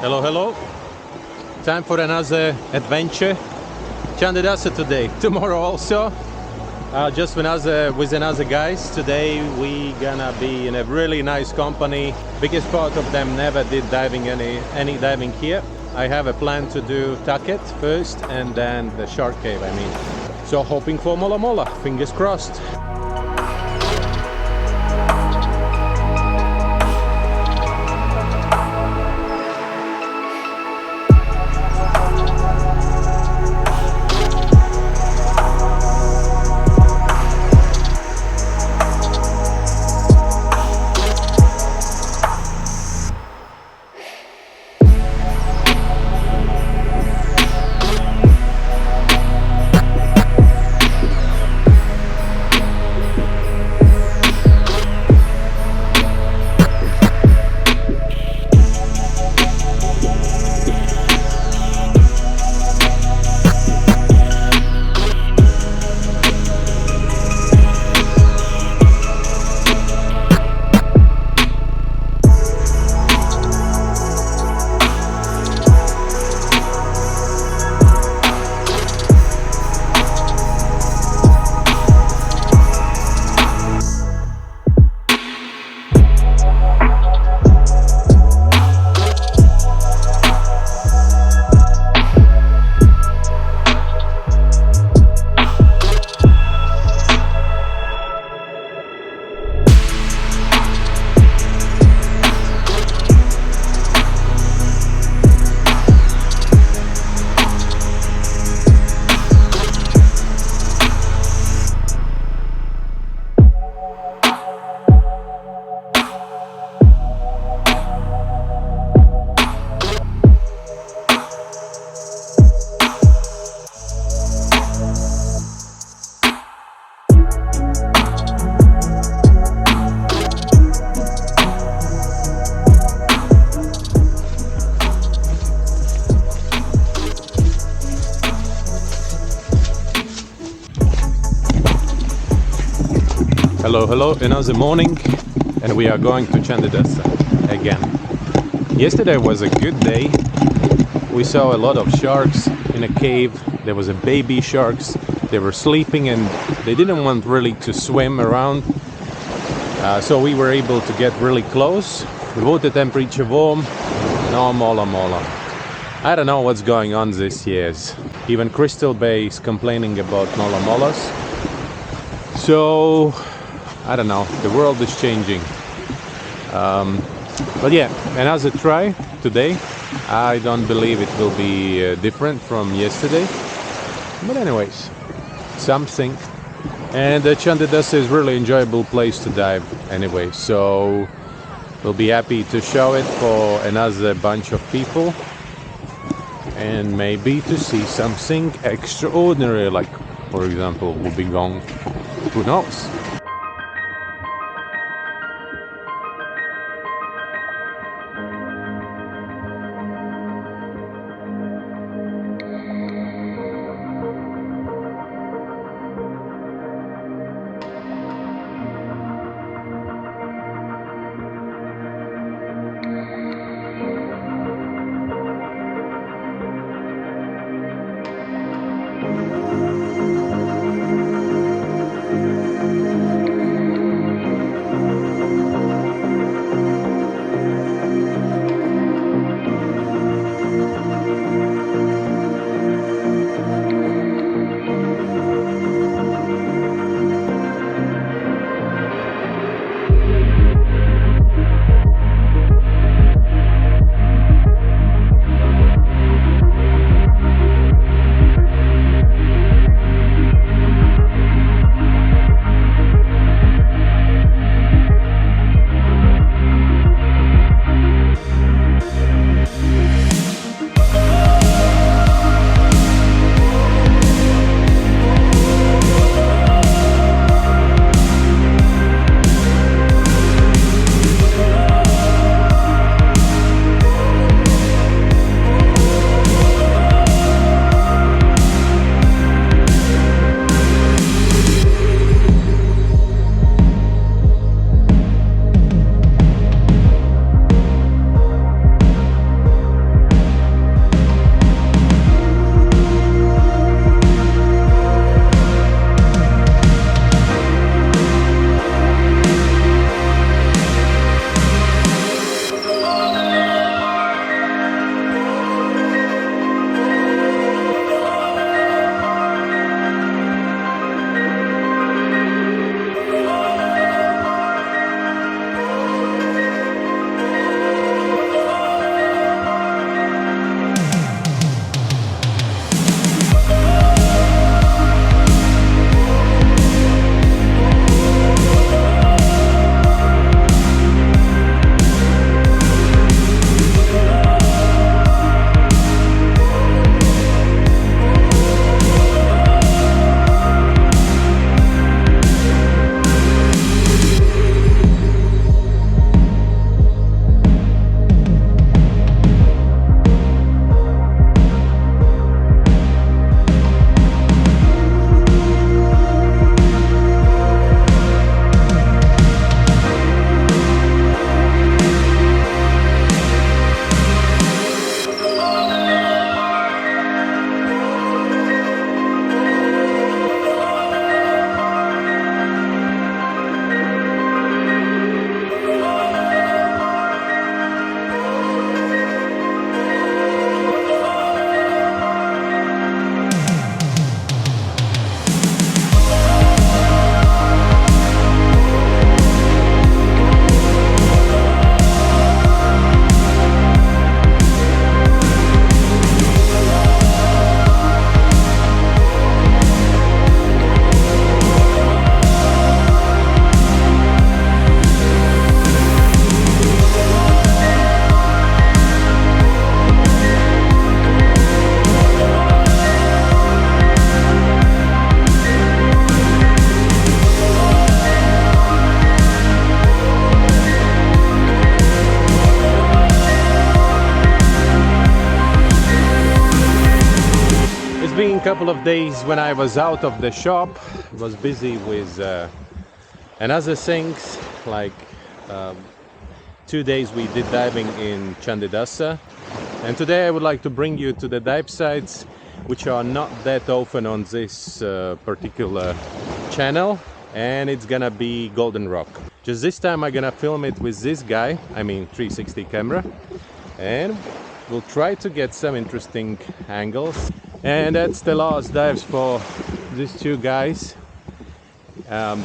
Hello, hello. Time for another adventure. Candidasa today, tomorrow also. Just with another guys. Today we gonna be in a really nice company. Biggest part of them never did diving any diving here. I have a plan to do Tucket first and then the shark cave, I mean. So hoping for mola mola, fingers crossed. Hello, another morning, and we are going to Candidasa again. Yesterday was a good day. We saw a lot of sharks in a cave. There was a baby sharks. They were sleeping and they didn't want really to swim around. So we were able to get really close. The water temperature warm. No mola mola. I don't know what's going on this year. Even Crystal Bay is complaining about mola molas. So I don't know, the world is changing. But yeah, another try today. I don't believe it will be different from yesterday. But anyways, something. And Candidasa is really enjoyable place to dive anyway. So we'll be happy to show it for another bunch of people. And maybe to see something extraordinary, like for example Wubingong. Who knows? couple of days when I was out of the shop, was busy with another things, like 2 days we did diving in Candidasa, and today I would like to bring you to the dive sites which are not that often on this particular channel, and it's gonna be Golden Rock. Just this time I'm gonna film it with this guy, I mean 360 camera, and we'll try to get some interesting angles. And that's the last dives for these two guys,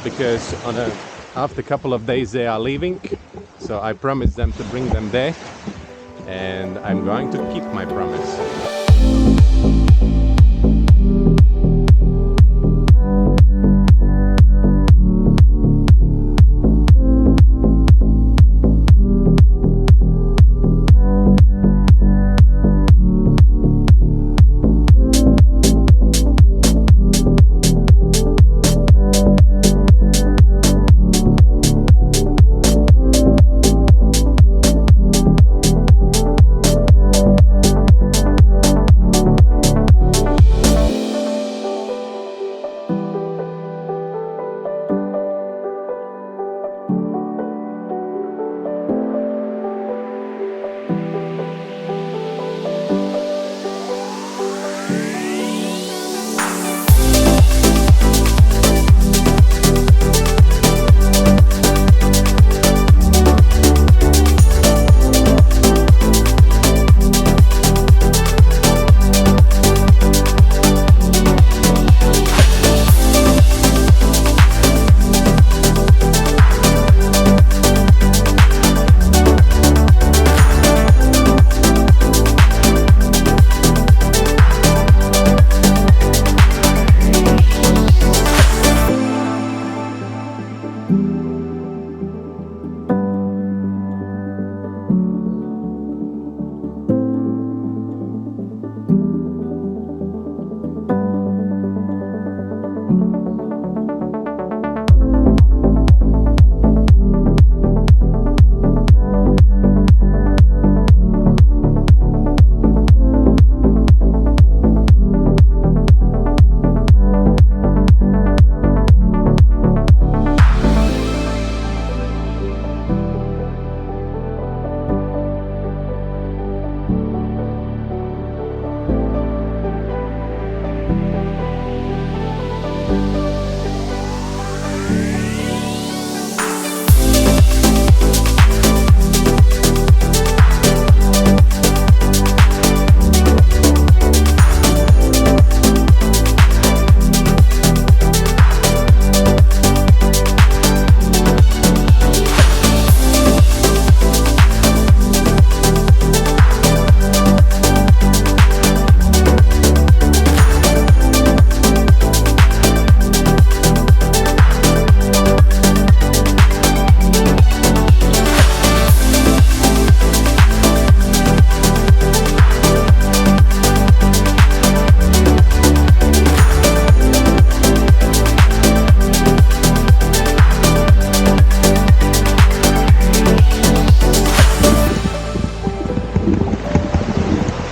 because after a couple of days they are leaving, so I promised them to bring them there, and I'm going to keep my promise.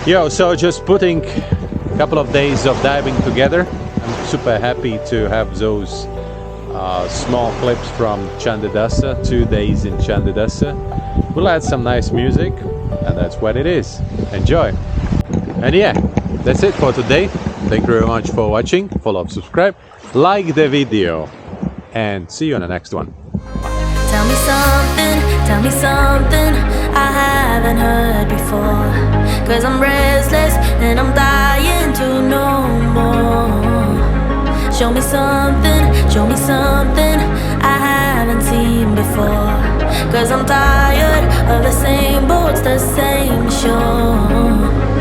Yo, so just putting a couple of days of diving together, I'm super happy to have those small clips from Candidasa, 2 days in Candidasa. We'll add some nice music, and that's what it is. Enjoy! And yeah, that's it for today. Thank you very much for watching. Follow, subscribe, like the video, and see you on the next one. Tell me something I haven't heard before, 'cause I'm restless and I'm dying to know more. Show me something I haven't seen before, 'cause I'm tired of the same boats, the same shore.